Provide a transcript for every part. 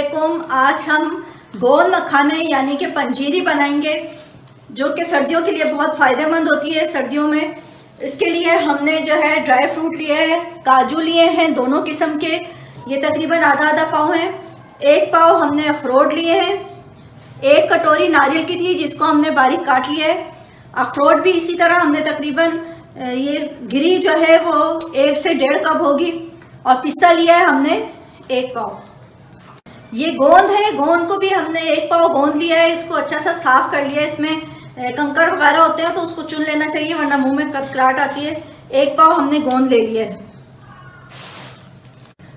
वालेकुम। आज हम गोंद मखाने यानी कि पंजीरी बनाएंगे, जो कि सर्दियों के लिए बहुत फ़ायदेमंद होती है। सर्दियों में इसके लिए हमने जो है ड्राई फ्रूट लिए है, काजू लिए हैं दोनों किस्म के, ये तकरीबन आधा आधा पाव हैं। एक पाव हमने अखरोट लिए हैं। एक कटोरी नारियल की थी जिसको हमने बारीक काट लिया है। अखरोट भी इसी तरह हमने तकरीबन ये गिरी जो है वो 1 से 1.5 कप होगी। और पिस्ता लिया है हमने 1 पाव। ये गोंद है, गोंद को भी हमने 1 पाव गोंद लिया है। इसको अच्छा सा साफ कर लिया है, इसमें कंकड़ वगैरह होते हैं तो उसको चुन लेना चाहिए वरना मुंह में कड़कड़ाहट आती है। 1 पाव हमने गोंद ले लिया है।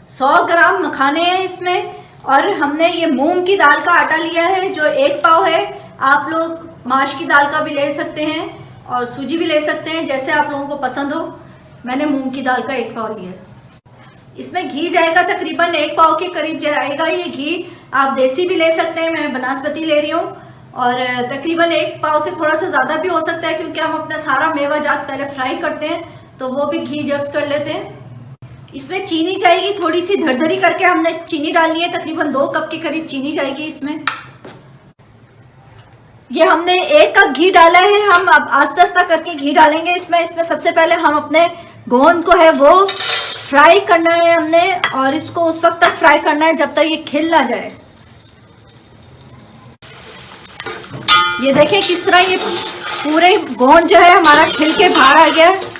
100 ग्राम मखाने हैं इसमें। और हमने ये मूंग की दाल का आटा लिया है जो 1 पाव है। आप लोग माश की दाल का भी ले सकते हैं और सूजी भी ले सकते हैं, जैसे आप लोगों को पसंद हो। मैंने मूंग की दाल का 1 पाव लिया है। इसमें घी जाएगा तकरीबन 1 पाव के करीब जाएगा ये घी। आप देसी भी ले सकते हैं, मैं बनास्पति ले रही हूँ। और तकरीबन 1 पाव से थोड़ा सा ज़्यादा भी हो सकता है, क्योंकि हम अपना सारा मेवा जात पहले फ्राई करते हैं तो वो भी घी जब्स कर लेते हैं। इसमें चीनी जाएगी, थोड़ी सी धरधरी करके हमने चीनी डालनी है, तकरीबन 2 कप के करीब चीनी जाएगी इसमें। ये हमने 1 कप घी डाला है। हम अब आस्ता आस्ता करके घी डालेंगे इसमें सबसे पहले हम अपने गोंद को है वो फ्राई करना है हमने, और इसको उस वक्त तक फ्राई करना है जब तक ये खिल ना जाए। ये देखें किस तरह ये पूरे गोंद जो है हमारा खिल के बाहर आ गया है।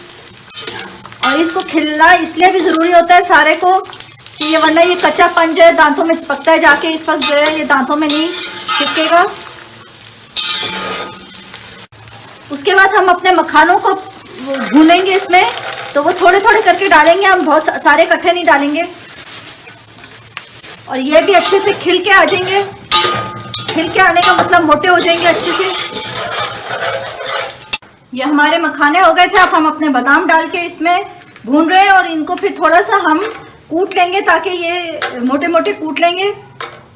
और इसको खिलना इसलिए भी ज़रूरी होता है सारे को कि ये वरना ये कच्चापन जो है दांतों में चिपकता है जाके। इस वक्त जो है ये दांतों में नहीं चिपकेगा। उसके बाद हम अपने मखानों को भूनेंगे इसमें, तो वो थोड़े थोड़े करके डालेंगे, हम बहुत सारे इकट्ठे नहीं डालेंगे। और ये भी अच्छे से खिल के आ जाएंगे। खिल के आने का मतलब मोटे हो जाएंगे अच्छे से। ये हमारे मखाने हो गए थे। अब हम अपने बादाम डाल के इसमें भून रहे हैं और इनको फिर थोड़ा सा हम कूट लेंगे, ताकि ये मोटे मोटे कूट लेंगे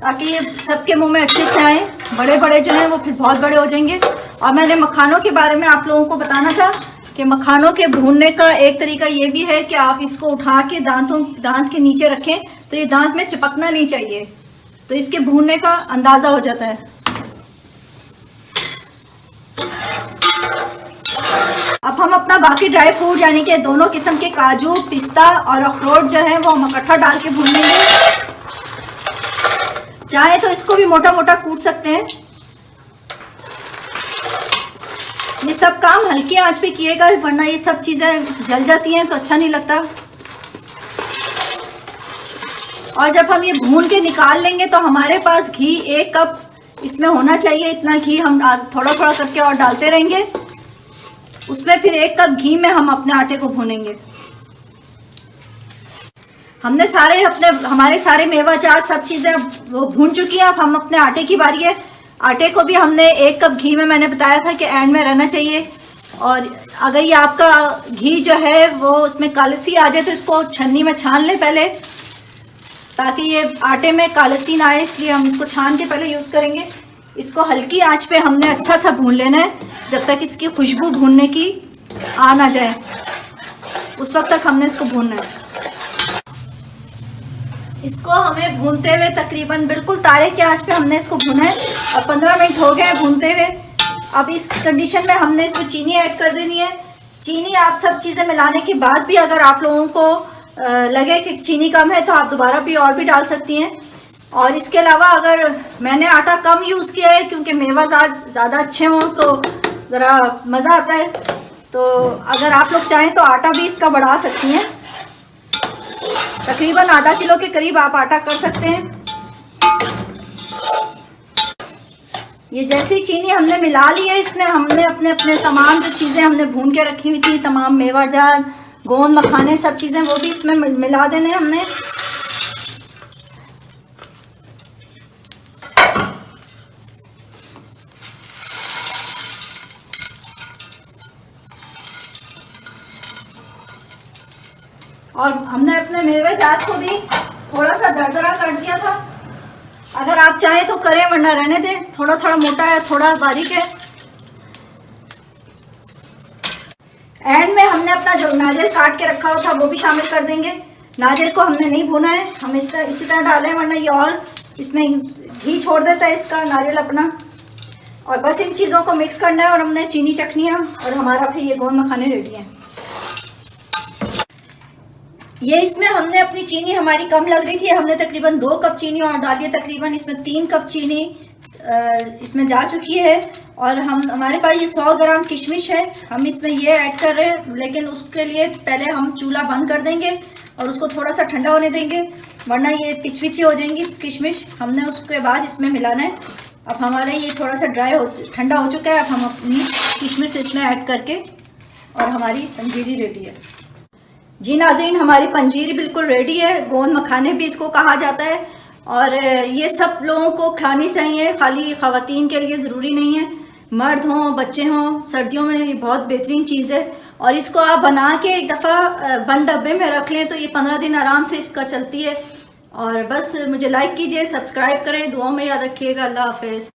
ताकि ये सबके मुंह में अच्छे से आए। बड़े बड़े जो हैं वो फिर बहुत बड़े हो जाएंगे। और मैंने मखानों के बारे में आप लोगों को बताना था कि मखानों के भूनने का एक तरीका ये भी है कि आप इसको उठा के दांत के नीचे रखें तो ये दांत में चिपकना नहीं चाहिए, तो इसके भूनने का अंदाज़ा हो जाता है। अब हम अपना बाकी ड्राई फ्रूट यानी कि दोनों किस्म के काजू, पिस्ता और अखरोट जो है वो हम इकट्ठा डाल के भून लेंगे। चाहे तो इसको भी मोटा मोटा कूट सकते हैं। ये सब काम हल्की आंच पे किएगा, वरना ये सब चीज़ें जल जाती हैं तो अच्छा नहीं लगता। और जब हम ये भून के निकाल लेंगे तो हमारे पास घी 1 कप इसमें होना चाहिए। इतना घी हम थोड़ा थोड़ा करके और डालते रहेंगे उसमें। फिर 1 कप घी में हम अपने आटे को भूनेंगे। हमने हमारे सारे मेवा जात सब चीज़ें वो भून चुकी हैं। अब हम अपने आटे की बारी है। आटे को भी हमने 1 कप घी में, मैंने बताया था कि एंड में रहना चाहिए। और अगर ये आपका घी जो है वो उसमें कालसी आ जाए तो इसको छन्नी में छान लें पहले, ताकि ये आटे में कालसी ना आए, इसलिए हम इसको छान के पहले यूज़ करेंगे। इसको हल्की आंच पे हमने अच्छा सा भून लेना है जब तक इसकी खुशबू भूनने की आ ना जाए, उस वक्त तक हमने इसको भूनना है। इसको हमें भूनते हुए तकरीबन बिल्कुल तारे की आंच पे हमने इसको भुना है और 15 मिनट हो गए भूनते हुए। अब इस कंडीशन में हमने इसमें चीनी ऐड कर देनी है। चीनी आप सब चीज़ें मिलाने के बाद भी अगर आप लोगों को लगे कि चीनी कम है तो आप दोबारा भी और भी डाल सकती हैं। और इसके अलावा अगर मैंने आटा कम यूज़ किया है क्योंकि मेवा ज़्यादा अच्छे हों तो ज़रा मज़ा आता है, तो अगर आप लोग चाहें तो आटा भी इसका बढ़ा सकती हैं। तकरीबन आधा किलो के करीब आप आटा कर सकते हैं। ये जैसी चीनी हमने मिला ली है, इसमें हमने अपने तमाम जो चीज़ें हमने भून के रखी हुई थी, तमाम मेवा जात, गोंद, मखाने, सब चीज़ें वो भी इसमें मिला देने हमने। और हमने अपने मेवे जात को भी थोड़ा सा दरदरा कर दिया था। अगर आप चाहें तो करें वरना रहने दें। थोड़ा थोड़ा मोटा है, थोड़ा बारीक है। एंड में हमने अपना जो नारियल काट के रखा हुआ था वो भी शामिल कर देंगे। नारियल को हमने नहीं भुना है, हम इसी तरह डालें वरना ये और इसमें घी छोड़ देता है इसका, नारियल अपना। और बस इन चीज़ों को मिक्स करना है और हमने चीनी चखनी है और हमारा फिर ये गोंद मखाने रेडी हैं। ये इसमें हमने अपनी चीनी हमारी कम लग रही थी, हमने तकरीबन 2 कप चीनी और डाली है, तकरीबन इसमें 3 कप चीनी इसमें जा चुकी है। और हमारे पास ये 100 ग्राम किशमिश है, हम इसमें ये ऐड कर रहे हैं, लेकिन उसके लिए पहले हम चूल्हा बंद कर देंगे और उसको थोड़ा सा ठंडा होने देंगे, वरना ये पिचपिची हो जाएंगी किशमिश। हमने उसके बाद इसमें मिलाना है। अब हमारा ये थोड़ा सा ठंडा हो चुका है। अब हम अपनी किशमिश इसमें ऐड करके और हमारी पंजीरी रेडी है। जी नाज़रीन, हमारी पंजीरी बिल्कुल रेडी है, गोंद मखाने भी इसको कहा जाता है। और ये सब लोगों को खानी चाहिए, खाली ख़वातीन के लिए ज़रूरी नहीं है, मर्द हों बच्चे हों, सर्दियों में ये बहुत बेहतरीन चीज़ है। और इसको आप बना के एक दफ़ा बंद डब्बे में रख लें तो ये 15 दिन आराम से इसका चलती है। और बस मुझे लाइक कीजिए, सब्सक्राइब करें, दुआओं में याद रखिएगा। अल्लाह हाफ़िज़।